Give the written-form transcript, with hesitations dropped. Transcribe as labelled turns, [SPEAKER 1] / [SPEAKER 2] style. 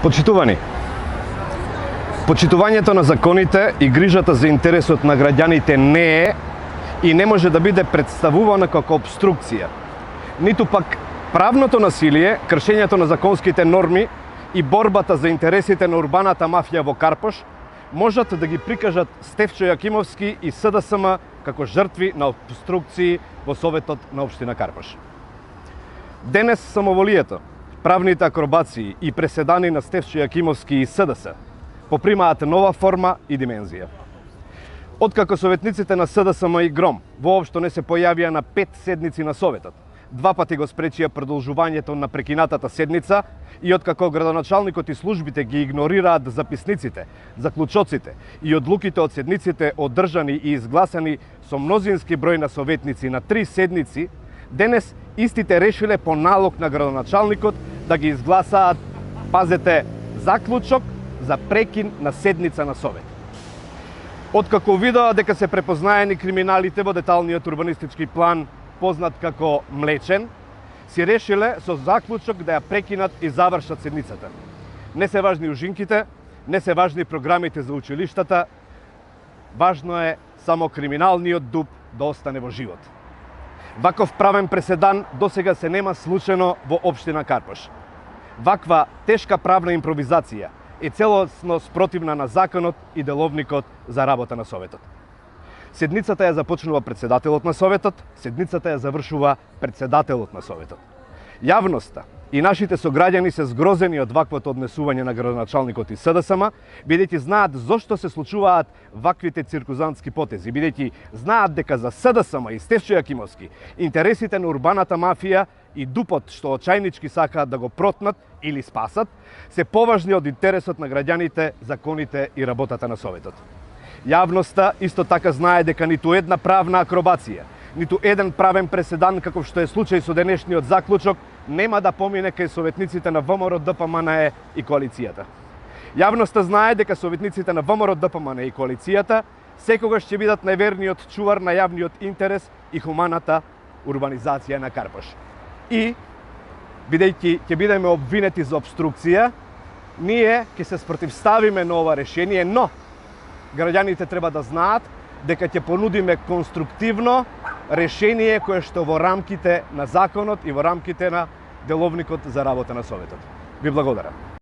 [SPEAKER 1] Почитувани, почитувањето на законите и грижата за интересот на граѓаните не е и не може да биде представувана како обструкција. Ниту пак правното насилие, кршењето на законските норми и борбата за интересите на урбаната мафија во Карпош можат да ги прикажат Стефчо Јакимовски и СДСМ како жртви на обструкции во Советот на општина Карпош. Денес самоволието, правните акробации и преседани на Стефчо Јакимовски и СДС попримаат нова форма и димензија. Откако советниците на СДСМ и ГРОМ воопшто не се појавија на 5 седници на Советот, два пати го спречија продолжувањето на прекинатата седница и откако градоначалникот и службите ги игнорираат записниците, заклучоците и одлуките од седниците одржани и изгласани со мнозински број на советници на 3 седници, денес истите решиле по налог на градоначалникот да ги изгласаат, пазете, заклучок за прекин на седница на Совет. Откако видоа дека се препознаени криминалите во деталниот урбанистички план, познат како Млечен, си решиле со заклучок да ја прекинат и завршат седницата. Не се важни ужинките, не се важни програмите за училиштата, важно е само криминалниот дуб да остане во живот. Ваков правен преседан досега се нема случено во општина Карпош. Ваква тешка правна импровизација е целосно спротивна на законот и деловникот за работа на Советот. Седницата ја започнува председателот на Советот, седницата ја завршува председателот на Советот. Јавноста и нашите сограѓани се згрозени од ваквото однесување на градоначалникот и СДСМ, бидејќи знаат зошто се случуваат ваквите циркузантски потези, бидејќи знаат дека за СДСМ и Стефчо Јакимовски интересите на урбаната мафија и дупот што очајнички сакаат да го протнат или спасат, се поважни од интересот на граѓаните, законите и работата на Советот. Јавноста исто така знае дека ниту една правна акробација, ниту еден правен преседан, каков што е случај со денешниот заклучок, нема да помине кај советниците на ВМРО, ДПМНЕ и коалицијата. Јавноста знае дека советниците на ВМРО, ДПМНЕ и коалицијата секогаш ќе бидат најверниот чувар на јавниот интерес и хуманата урбанизација на Карпош. И, бидејќи ќе бидеме обвинети за обструкција, ние ќе се спротивставиме на ова решение, но граѓаните треба да знаат дека ќе понудиме конструктивно решение кое што во рамките на законот и во рамките на деловникот за работа на Советот. Ви благодарам.